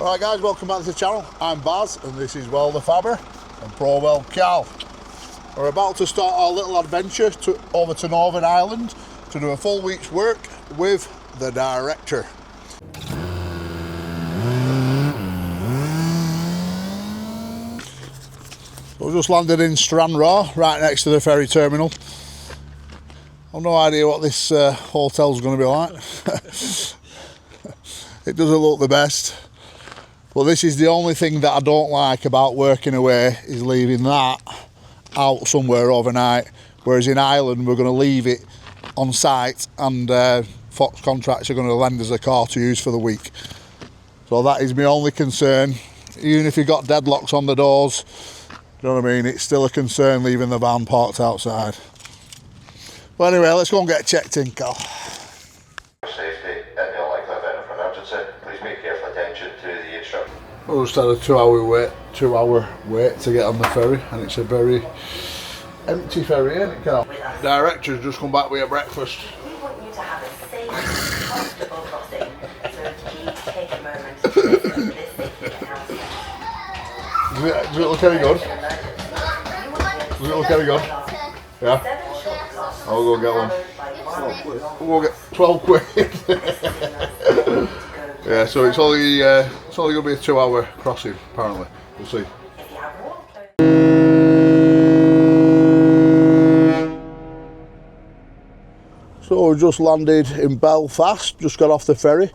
Alright guys, welcome back to the channel. I'm Baz and this is WELDERFABBER and Pro Weld Carl. We're about to start our little adventure over to Northern Ireland to do a full week's work with the director. So we just landed in Stranraer, right next to the ferry terminal. I've no idea what this hotel's going to be like. It doesn't look the best. But this is the only thing that I don't like about working away, is leaving that out somewhere overnight. Whereas in Ireland, we're going to leave it on site and Fox Contracts are going to lend us a car to use for the week. So that is my only concern. Even if you've got deadlocks on the doors, you know what I mean, it's still a concern leaving the van parked outside. But anyway, let's go and get checked in, Carl. Safety in the unlikely event of emergency, please pay careful attention to the instructions. We just had a 2 hour wait to get on the ferry, and it's a very empty ferry, isn't it, Carl? Director's just come back with a breakfast. We want you to have a safe, comfortable crossing, so please take a moment to listen to this safety announcement. Does it look any good? Does it look any good? Yeah? I'll go get one. We'll get 12 quid. Yeah, so it's only going to be a 2 hour crossing, apparently. We'll see. So we just landed in Belfast, just got off the ferry,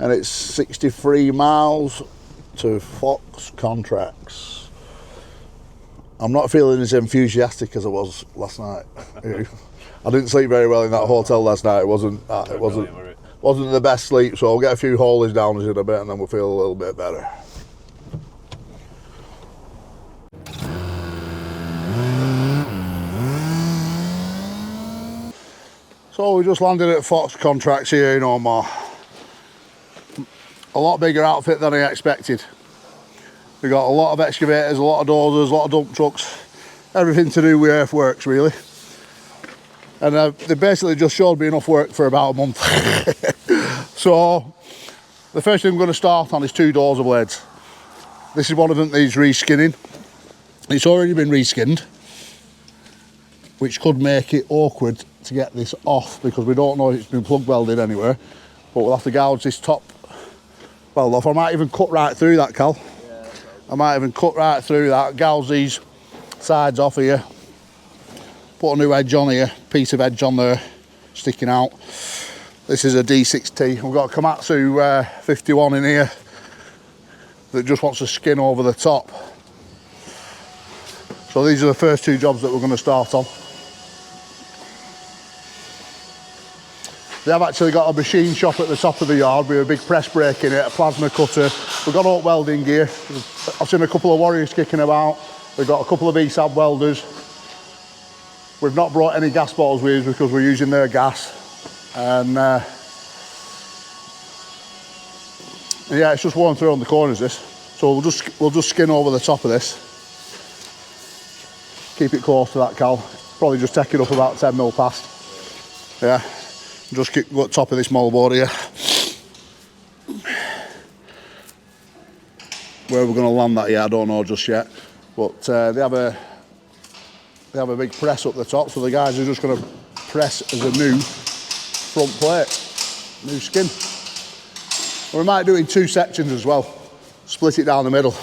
and it's 63 miles to Fox Contracts. I'm not feeling as enthusiastic as I was last night. I didn't sleep very well in that hotel last night. It wasn't the best sleep, so I'll get a few holies down in a bit and then we'll feel a little bit better. So we just landed at Fox Contracts here in Omagh. A lot bigger outfit than I expected. We got a lot of excavators, a lot of dozers, a lot of dump trucks, everything to do with earthworks really. And they basically just showed me enough work for about a month. So the first thing I'm going to start on is 2 Dozer blades. This is one of them that needs reskinning. It's already been reskinned, which could make it awkward to get this off because we don't know if it's been plug welded anywhere. But we'll have to gouge this top weld off. I might even cut right through that, Cal. I might even cut right through that, gouge these sides off here. Put a new edge on here, piece of edge on there, sticking out. This is a D6T. We've got a Komatsu 51 in here that just wants to skin over the top. So these are the first 2 jobs that we're going to start on. They have actually got a machine shop at the top of the yard with a big press brake in it, a plasma cutter. We've got all welding gear. I've seen a couple of Warriors kicking about. We've got a couple of ESAB welders. We've not brought any gas bottles with us because we're using their gas. And yeah, it's just worn through on the corners this. So we'll just skin over the top of this. Keep it close to that, Cal. Probably just take it up about 10 mil past. Yeah, just keep the top of this moldboard here. Where we're going to land that, yeah, I don't know just yet. But they have a big press up the top, so the guys are just going to press as a new front plate, new skin. We might do it in 2 sections as well, split it down the middle,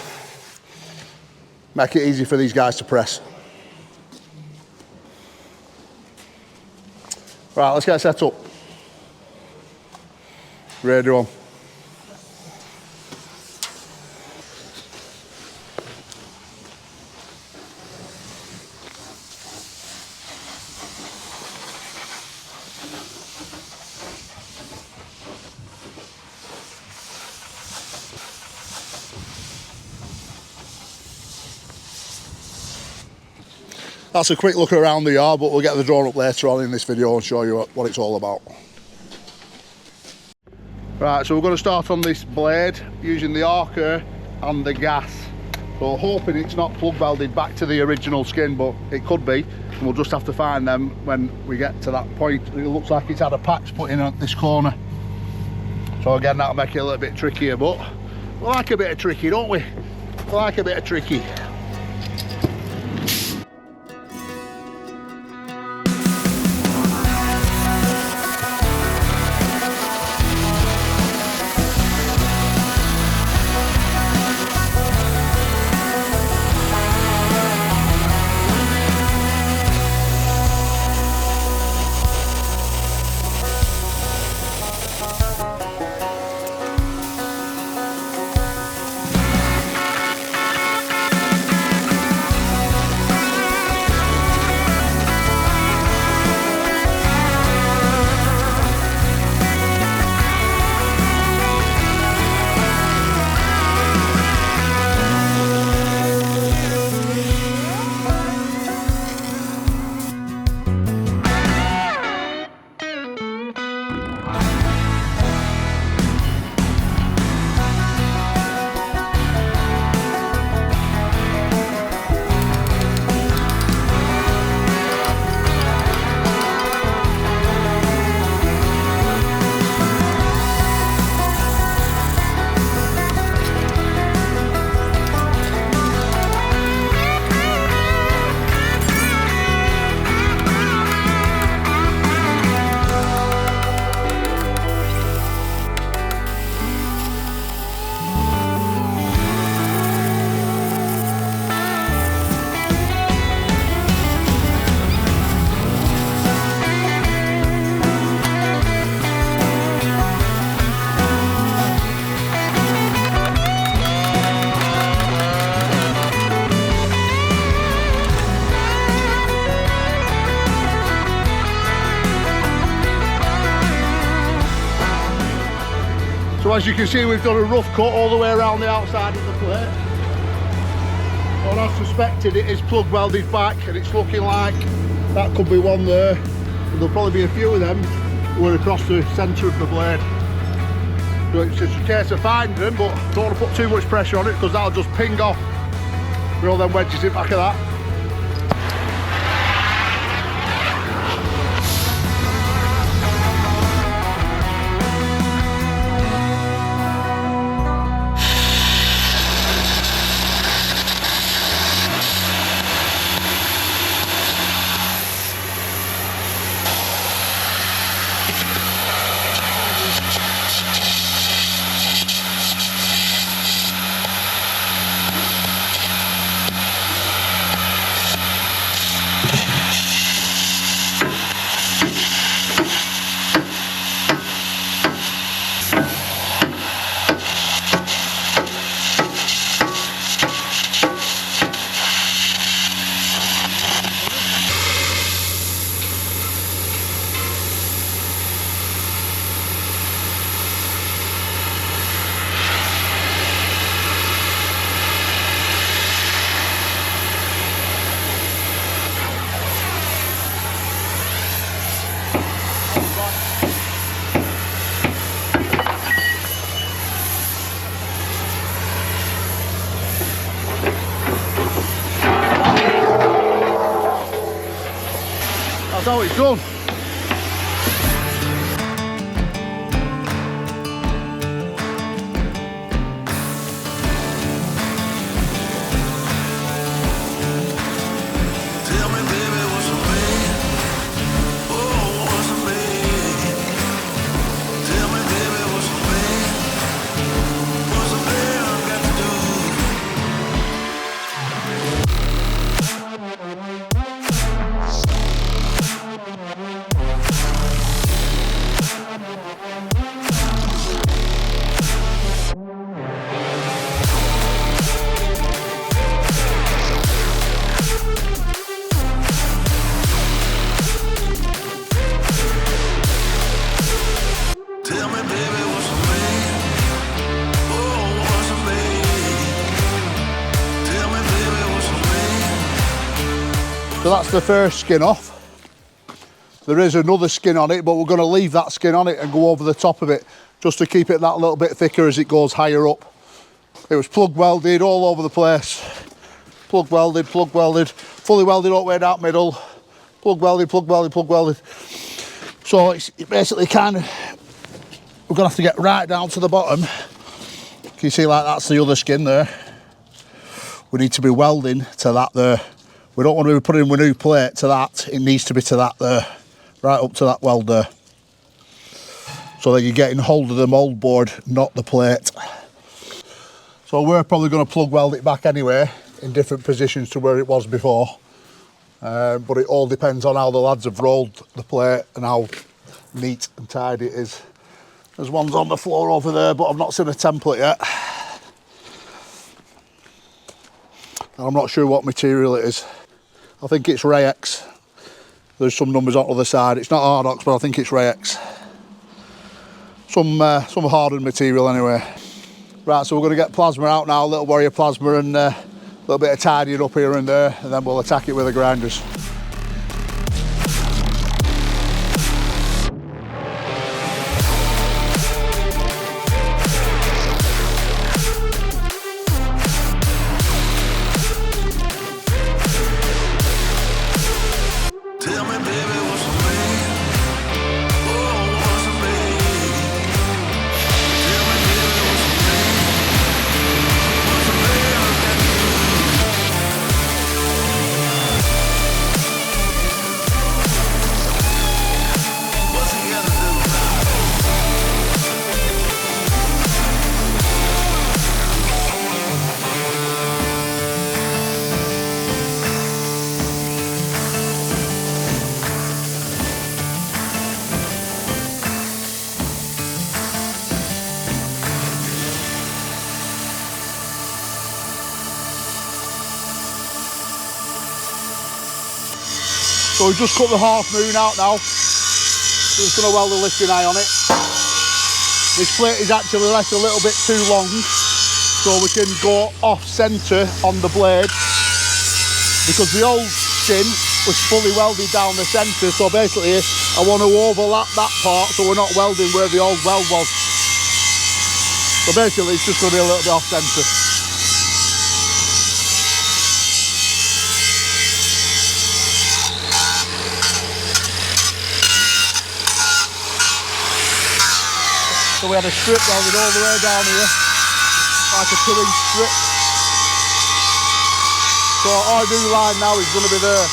make it easy for these guys to press. Right, let's get set up. Radio on. That's a quick look around the yard, but we'll get the drone up later on in this video and show you what it's all about. Right, so we're going to start on this blade using the arcer and the gas. So hoping it's not plug welded back to the original skin, but it could be. And we'll just have to find them when we get to that point. It looks like it's had a patch put in at this corner. So again, that'll make it a little bit trickier, but We like a bit of tricky, don't we? We like a bit of tricky. So as you can see, we've done a rough cut all the way around the outside of the plate. What I suspected, it is plug welded back, and it's looking like that could be one there. And there'll probably be a few of them who are across the centre of the blade. So it's just a case of finding them, but don't want to put too much pressure on it because that'll just ping off with all them wedges in back of that. That's how it's done. So that's the first skin off. There is another skin on it, but we're going to leave that skin on it and go over the top of it just to keep it that little bit thicker as it goes higher up. It was plug welded all over the place. Plug welded, fully welded all the way down middle. Plug welded, plug welded, plug welded. So it's basically kind of, we're going to have to get right down to the bottom. Can You see, like that's the other skin there. We need to be welding to that there. We don't want to be putting a new plate to that. It needs to be to that there, right up to that weld there. So that you're getting hold of the mould board, not the plate. So we're probably going to plug weld it back anyway, in different positions to where it was before. But it all depends on how the lads have rolled the plate and how neat and tidy it is. There's ones on the floor over there, but I've not seen a template yet. And I'm not sure what material it is. I think it's Rayex. There's some numbers on the other side. It's not Hardox, but I think it's Rayex. Some hardened material anyway. Right, so we're going to get plasma out now, a little warrior plasma and a little bit of tidying up here and there, and then we'll attack it with the grinders. So we've just cut the half moon out now. We're just going to weld the lifting eye on it. This plate is actually left a little bit too long, so we can go off centre on the blade, because the old skin was fully welded down the centre, so basically I want to overlap that part so we're not welding where the old weld was. So basically it's just going to be a little bit off centre. So we had a strip welded all the way down here, like a 2-inch strip. So our new line now is going to be there.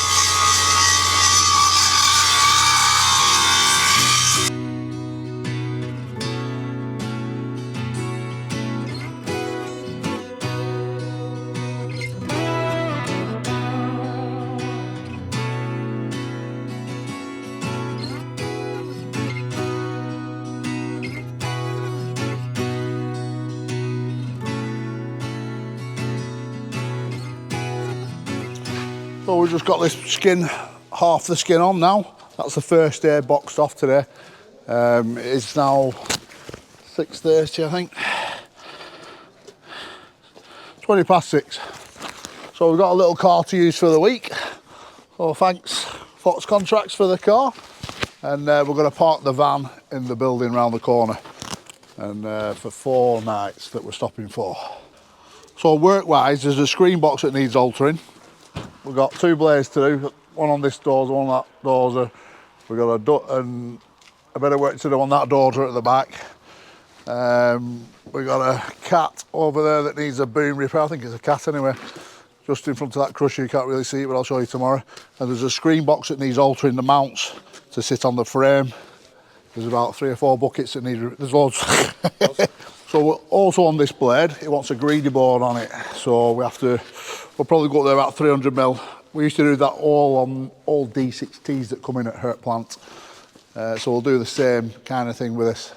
So we've just got this skin, half the skin on now. That's the first day boxed off today. It's now 6:30, I think. 20 past 6. So we've got a little car to use for the week. So thanks Fox Contracts for the car. And we're going to park the van in the building round the corner. And for 4 nights that we're stopping for. So work-wise, there's a screen box that needs altering. We've got 2 blades to do, one on this dozer, one on that dozer. We've got a bit of work to do on that dozer at the back. We've got a CAT over there that needs a boom repair. I think it's a CAT anyway. Just in front of that crusher, you can't really see it, but I'll show you tomorrow. And there's a screen box that needs altering the mounts to sit on the frame. There's about 3 or 4 buckets that need, there's loads. So also on this blade, it wants a greedy board on it. So we'll probably go up there about 300 mil. We used to do that all on all D6Ts that come in at Hurt plant. So we'll do the same kind of thing with this.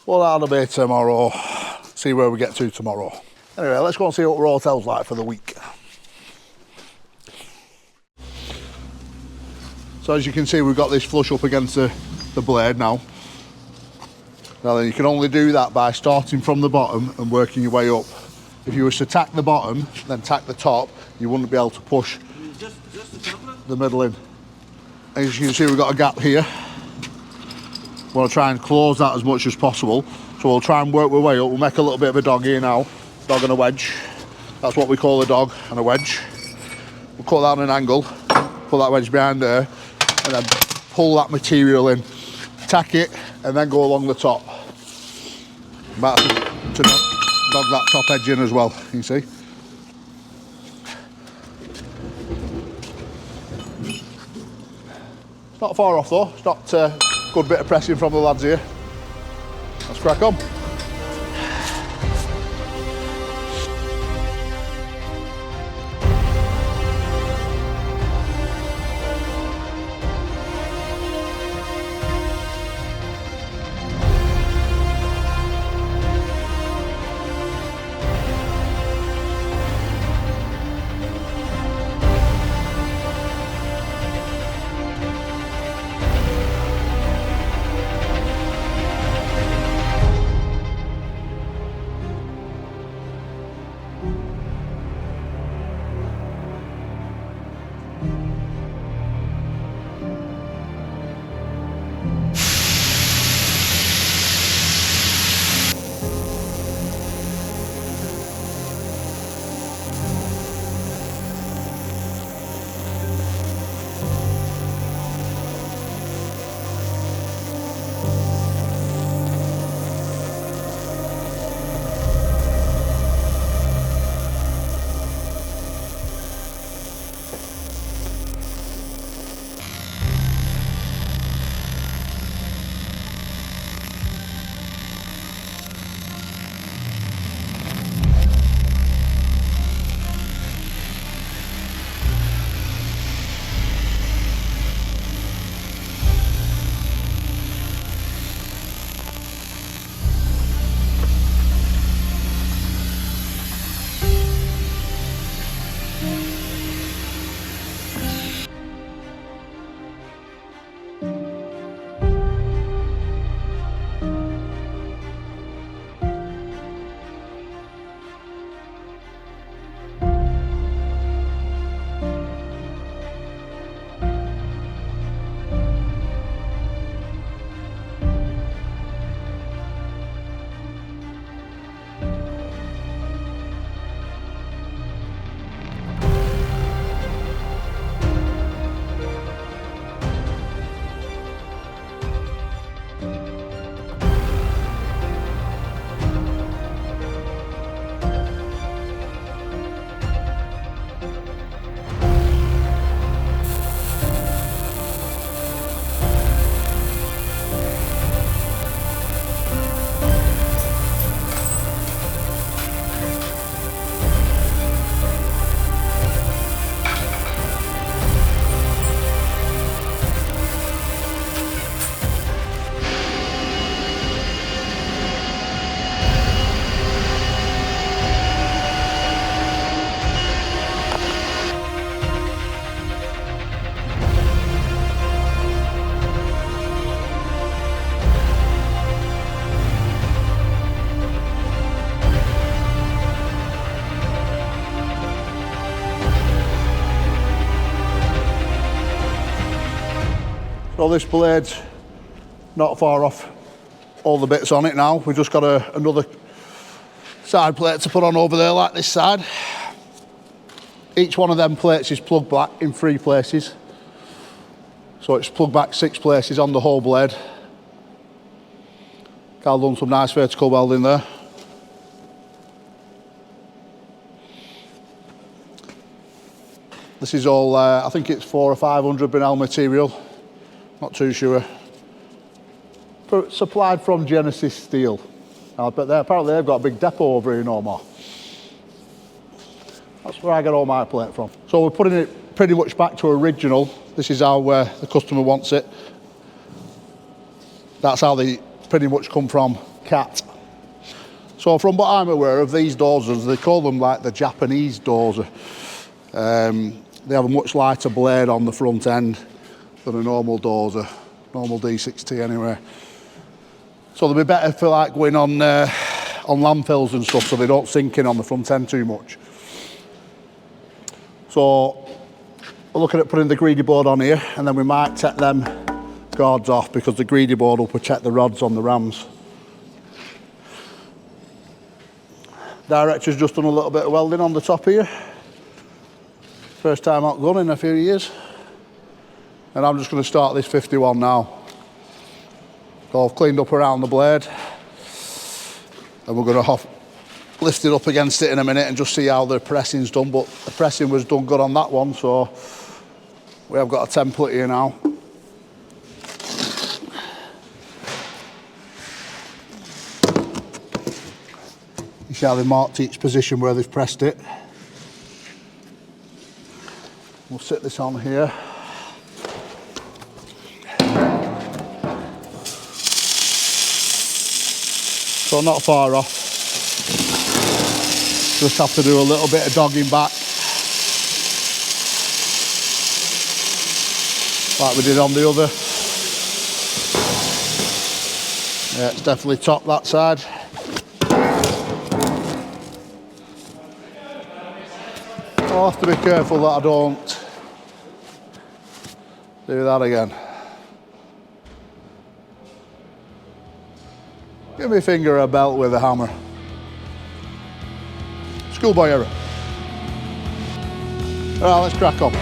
Well, that'll be tomorrow. See where we get to tomorrow. Anyway, let's go and see what our hotel's like for the week. So as you can see, we've got this flush up against the blade now. Now then, you can only do that by starting from the bottom and working your way up. If you were to tack the bottom, then tack the top, you wouldn't be able to push the middle in. As you can see, we've got a gap here. We want to try and close that as much as possible. So we'll try and work our way up. We'll make a little bit of a dog here now. Dog and a wedge. That's what we call a dog and a wedge. We'll cut that on an angle, put that wedge behind there, and then pull that material in. Tack it, and then go along the top. About to dog that top edge in as well, you see. It's not far off though, it's not a good bit of pressing from the lads here. Let's crack on. So this blade's not far off all the bits on it now. We've just got another side plate to put on over there like this side. Each one of them plates is plugged back in 3 places. So it's plugged back 6 places on the whole blade. Carl done some nice vertical welding there. This is all, I think it's 400 or 500 Brunel material. Not too sure. Supplied from Genesis Steel. But apparently they've got a big depot over here no more. That's where I get all my plate from. So we're putting it pretty much back to original. This is how the customer wants it. That's how they pretty much come from CAT. So from what I'm aware of, these dozers, they call them like the Japanese dozer. They have a much lighter blade on the front end than a normal dozer, normal D6T anyway. So they'll be better for like going on landfills and stuff, so they don't sink in on the front end too much. So we're looking at putting the greedy board on here, and then we might take them guards off because the greedy board will protect the rods on the rams. Director's just done a little bit of welding on the top here. First time out gun in a few years. And I'm just going to start this 51 now. So I've cleaned up around the blade. and we're going to lift it up against it in a minute and just see how the pressing's done. But the pressing was done good on that one, so we have got a template here now. You see how they marked each position where they've pressed it. We'll sit this on here. So not far off. Just have to do a little bit of dogging back, like we did on the other. Yeah, it's definitely top that side. I'll have to be careful that I don't do that again. Give my finger a belt with a hammer. Schoolboy error. Alright, let's crack on.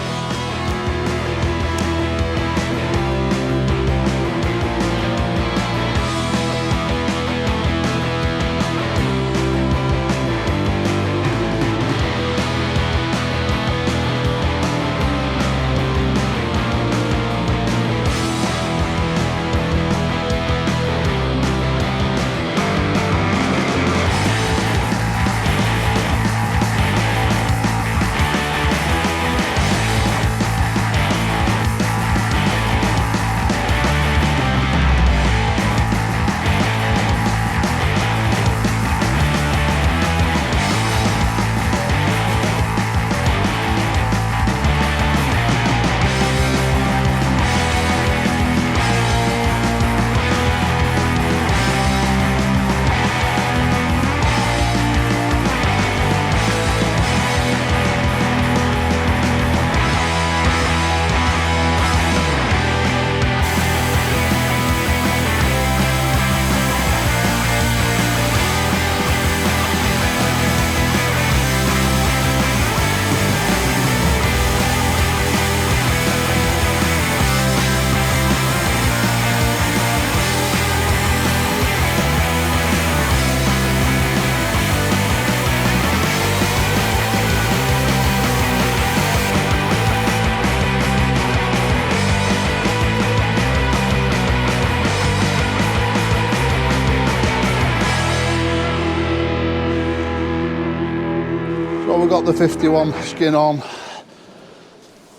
We've got the 51 skin on,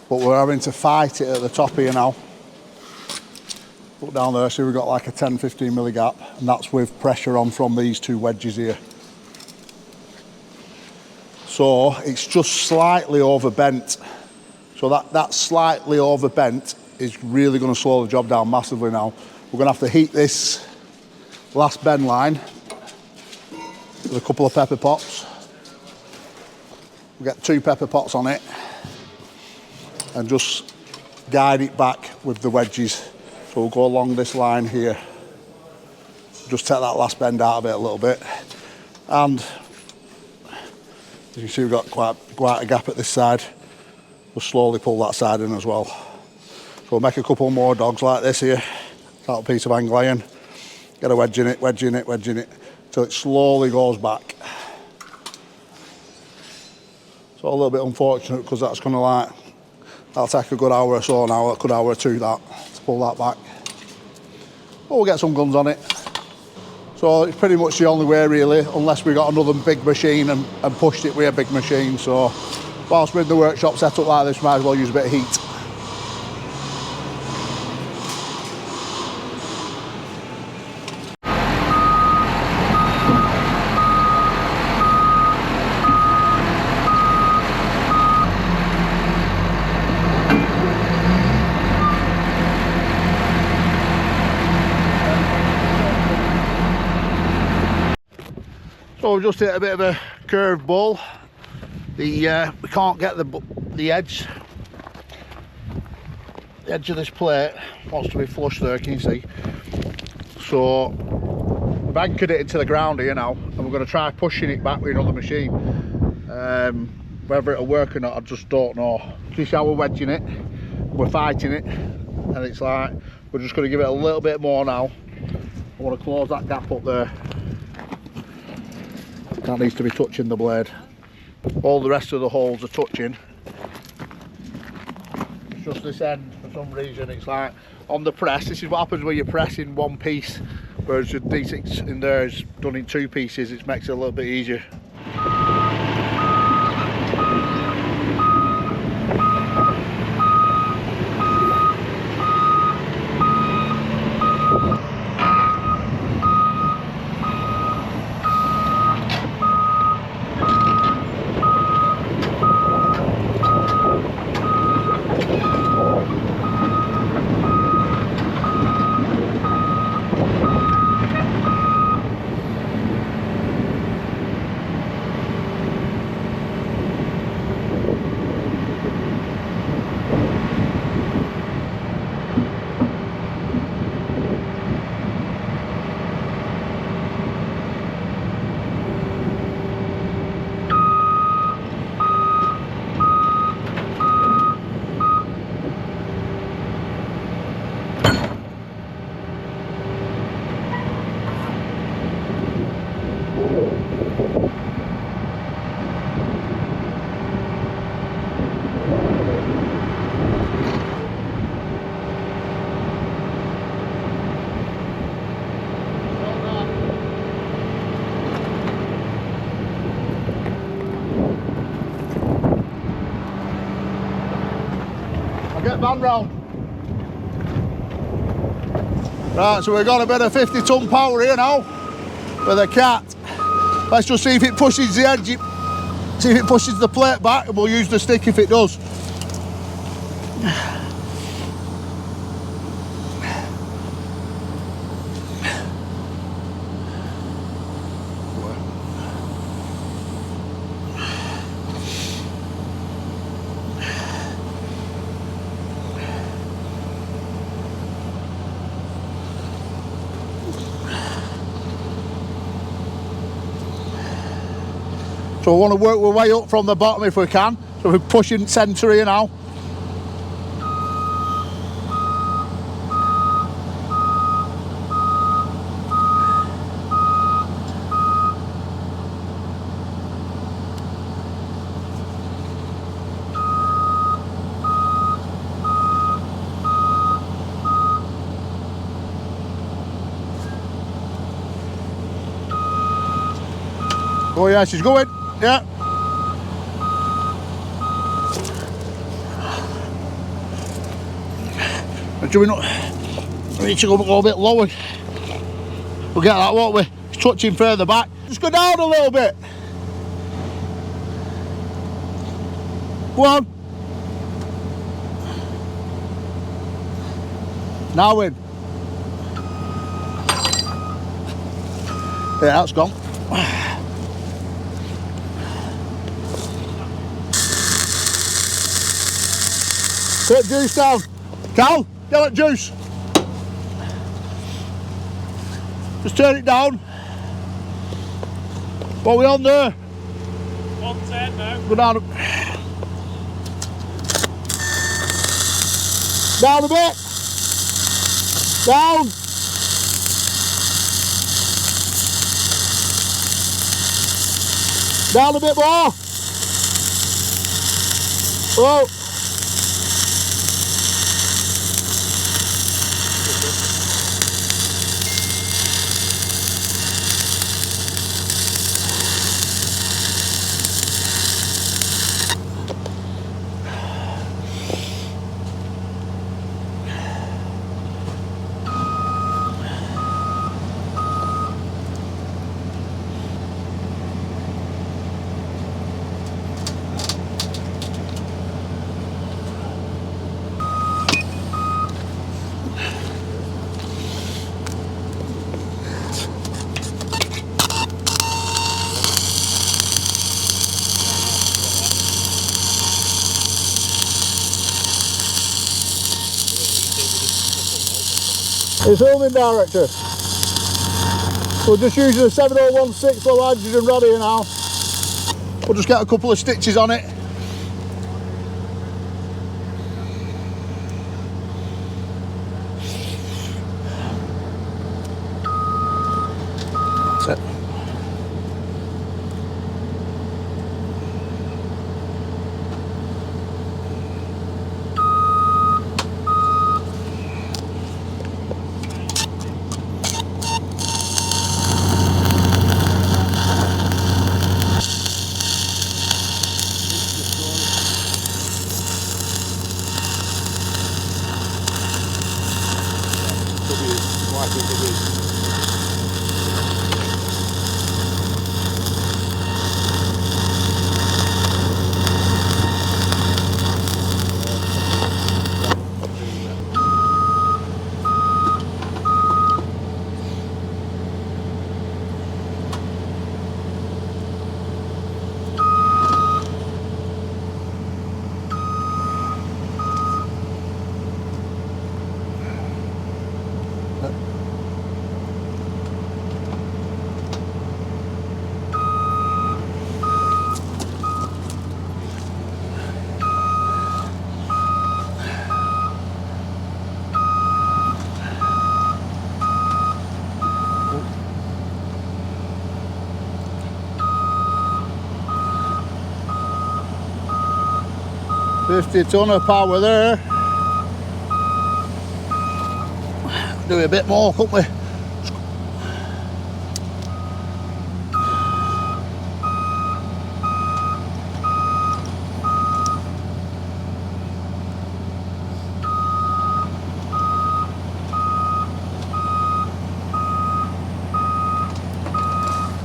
but we're having to fight it at the top here now. Look down there, see we've got like a 10-15 milli gap, and that's with pressure on from these two wedges here. So it's just slightly overbent. So that slightly overbent is really going to slow the job down massively now. We're going to have to heat this last bend line with a couple of pepper pots. We'll get 2 pepper pots on it and just guide it back with the wedges. So we'll go along this line here. Just take that last bend out of it a little bit. And as you can see, we've got quite a gap at this side. We'll slowly pull that side in as well. So we'll make a couple more dogs like this here. That piece of angle iron. Get a wedge in it, wedge in it, wedge in it, till it slowly goes back. So a little bit unfortunate because that's going to that'll take a good hour or so now, a good hour or two to pull that back. But we'll get some guns on it. So it's pretty much the only way really, unless we got another big machine and pushed it with a big machine. So whilst we're in the workshop set up like this, we might as well use a bit of heat. So we've just hit a bit of a curved ball. We can't get the edge of this plate wants to be flush there, can you see? So we've anchored it into the ground here now, and we're going to try pushing it back with another machine. Whether it'll work or not, I just don't know. You see how we're wedging it, we're fighting it, and it's like we're just going to give it a little bit more now. I want to close that gap up there. That needs to be touching the blade. All the rest of the holes are touching. It's just this end, for some reason, it's like on the press. This is what happens when you press in one piece, whereas the D6 in there is done in 2 pieces. It makes it a little bit easier. Get van round. Right, so we've got a bit of 50-ton power here now with a CAT. Let's just see if it pushes the edge, see if it pushes the plate back, and we'll use the stick if it does. So we want to work our way up from the bottom if we can. So we're pushing centre here now. Oh yeah, she's going. Yeah. Do we not need to go a bit lower? We'll get that, won't we? It's touching further back. Just go down a little bit. Go on. Now in. Yeah, that's gone. Put juice down. Cal, get that juice. Just turn it down. What are we on there? 110 now. Go down. Down a bit. Down. Down a bit more. Oh. It's filming, director. We'll just use the 7016 low hydrogen rod here now. We'll just get a couple of stitches on it. That's it. is. Why I think it is. $50 ton of power there. Do a bit more, couldn't we?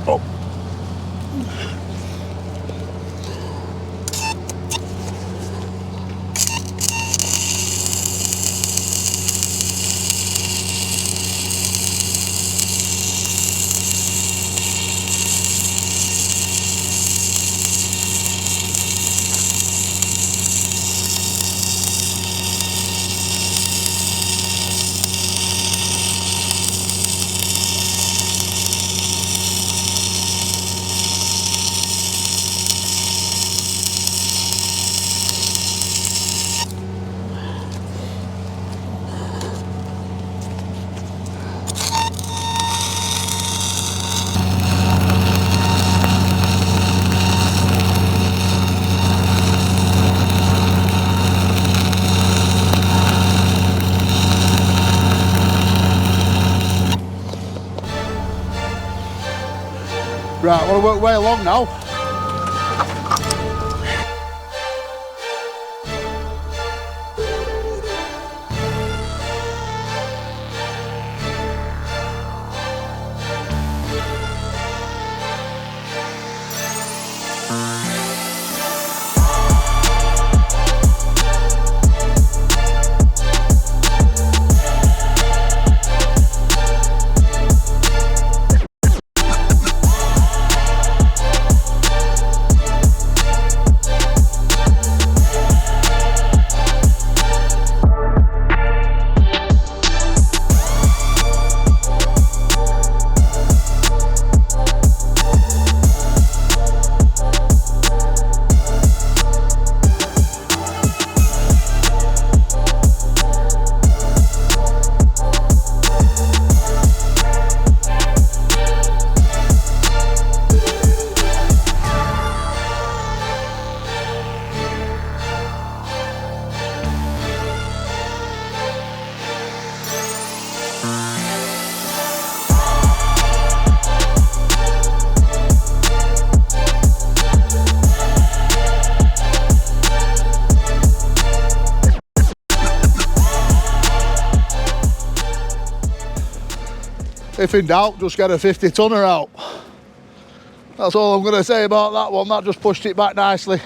Oh. Right, I want to work way along now. If in doubt, just get a 50 tonner out. That's all I'm going to say about that one. That just pushed it back nicely.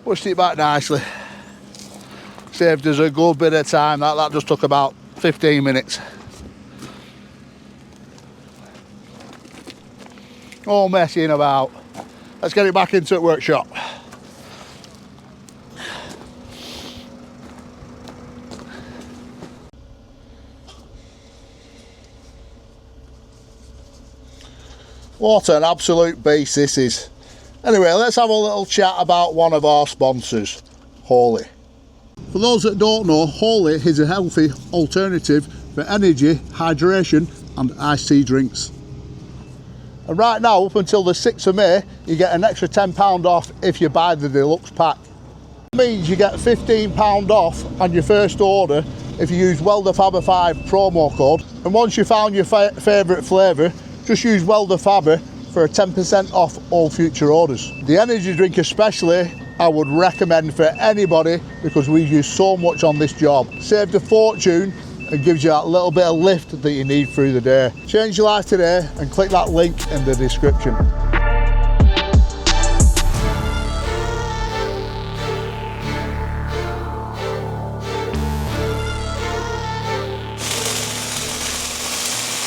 Pushed it back nicely. Saved us a good bit of time. That just took about 15 minutes. All messing about. Let's get it back into the workshop. What an absolute beast this is. Anyway, let's have a little chat about one of our sponsors, Holy. For those that don't know, Holy is a healthy alternative for energy, hydration and iced tea drinks. And right now, up until the 6th of May, you get an extra £10 off if you buy the deluxe pack. That means you get £15 off on your first order if you use WELDERFABBER5 promo code. And once you've found your favourite flavour, just use WELDERFABBER for a 10% off all future orders. The energy drink especially, I would recommend for anybody because we use so much on this job. Saved a fortune and gives you that little bit of lift that you need through the day. Change your life today and click that link in the description.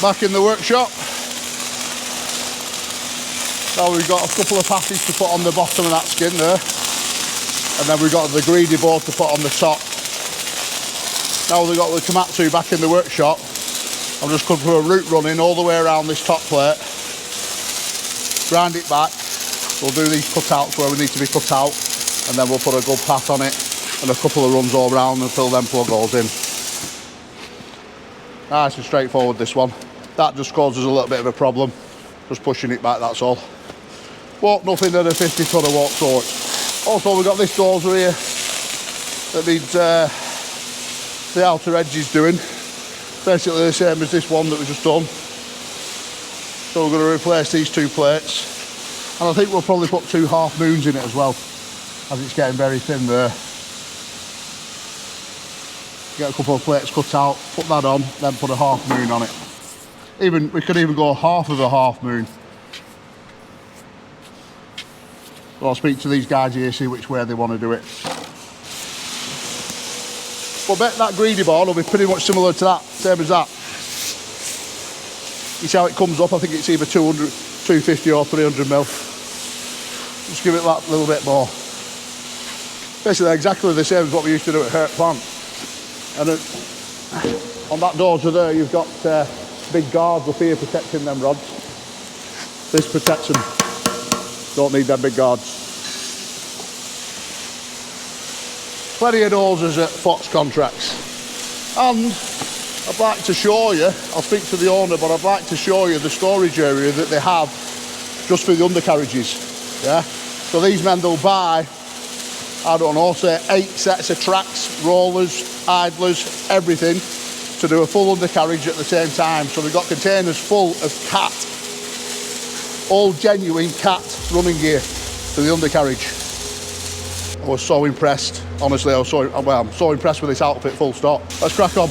Back in the workshop. Now we've got a couple of passes to put on the bottom of that skin there. And then we've got the greedy board to put on the top. Now we've got the Komatsu back in the workshop. I'm just going to put a root running all the way around this top plate. Grind it back. We'll do these cutouts where we need to be cut out. And then we'll put a good path on it. And a couple of runs all around until them plug holes in. Nice and straightforward, this one. That just causes a little bit of a problem. Just pushing it back, that's all. But nothing that a 50 tonner won't sort. Also, we've got this dozer here that needs the outer edges doing. Basically the same as this one that we just done. So we're going to replace these two plates. And I think we'll probably put 2 half moons in it as well, as it's getting very thin there. Get a couple of plates cut out, put that on, then put a half moon on it. We could even go half of a half moon. So I'll speak to these guys here, see which way they want to do it. But I bet that greedy board will be pretty much similar to that, same as that. You see how it comes up? I think it's either 200, 250 or 300 mil. Just give it that little bit more. Basically exactly the same as what we used to do at Hurt Plant. And on that dozer there, you've got big guards up here protecting them rods. This protects them. Don't need them big guards. Plenty of dozers at Fox Contracts. And I'd like to show you, I'll speak to the owner, but I'd like to show you the storage area that they have just for the undercarriages. Yeah. So these men, they'll buy, I don't know, say 8 sets of tracks, rollers, idlers, everything to do a full undercarriage at the same time. So they've got containers full of CAT, all genuine CAT running gear for the undercarriage. I was so impressed, honestly, I'm so impressed with this outfit, full stop. Let's crack on.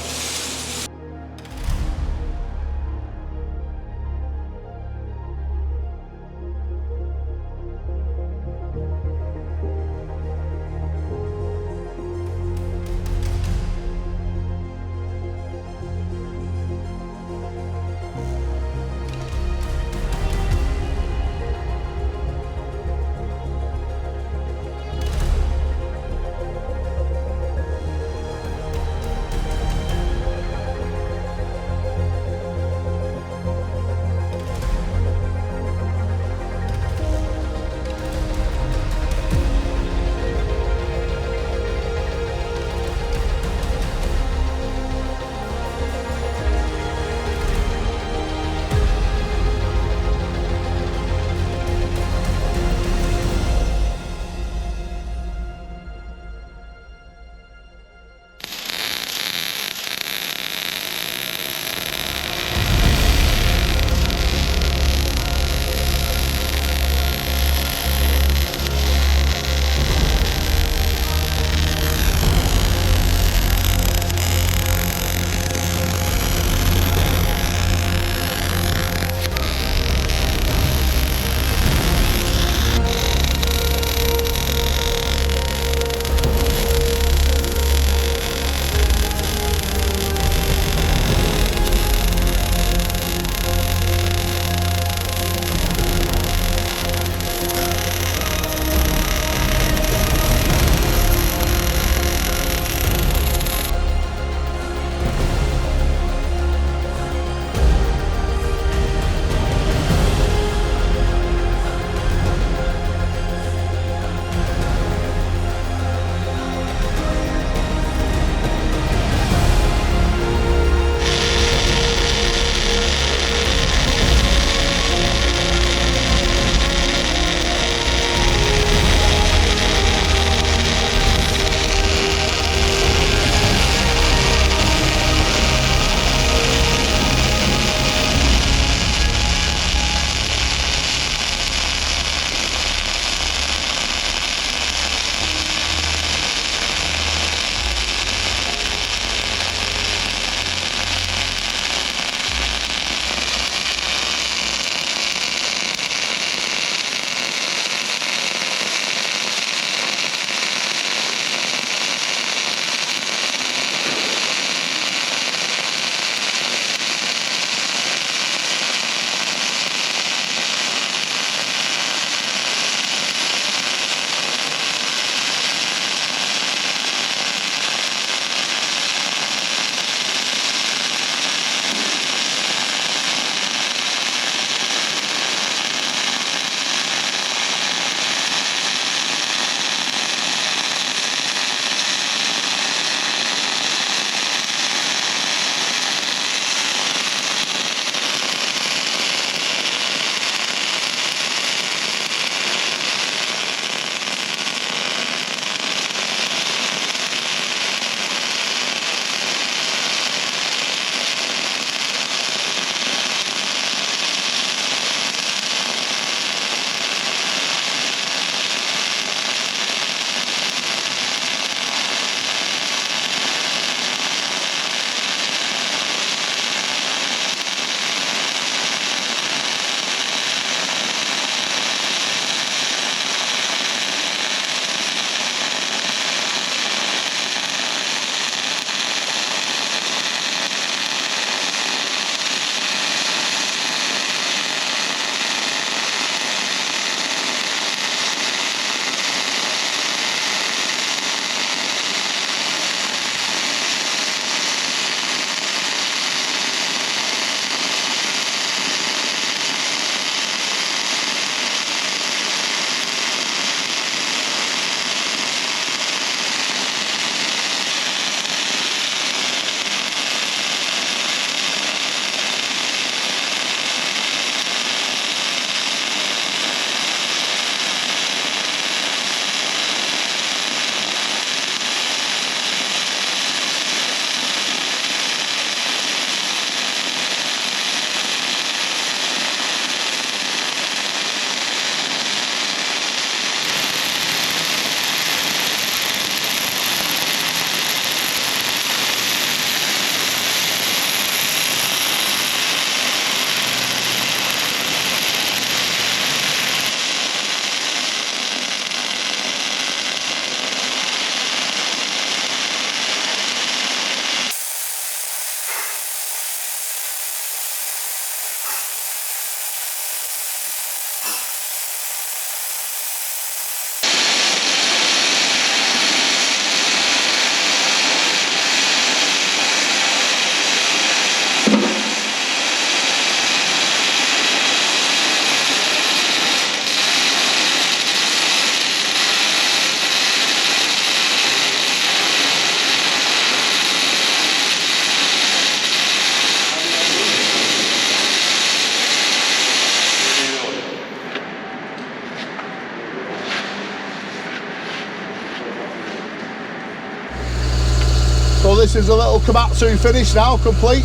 this is a little Komatsu finish now, complete.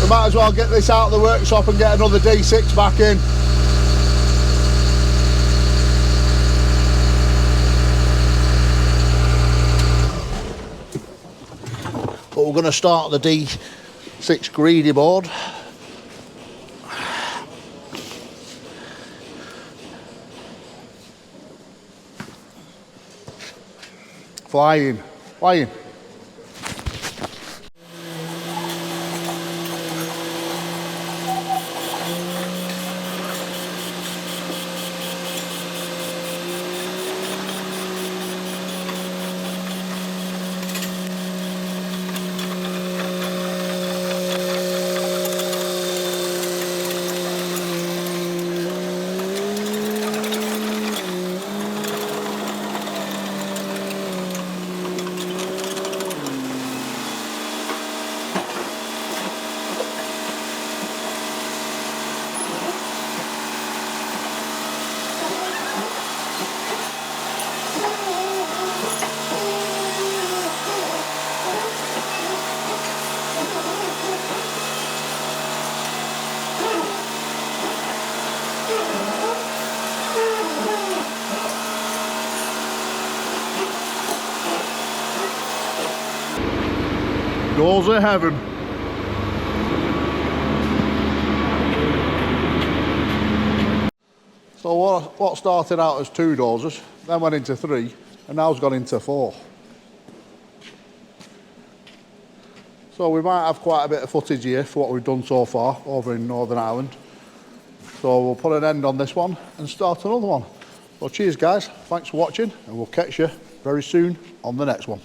We might as well get this out of the workshop and get another D6 back in. But we're going to start the D6 greedy board. Flying, flying. Dozer heaven. So what started out as 2 dozers, then went into 3, and now it's gone into 4. So we might have quite a bit of footage here for what we've done so far over in Northern Ireland. So we'll put an end on this one and start another one. So cheers guys, thanks for watching, and we'll catch you very soon on the next one.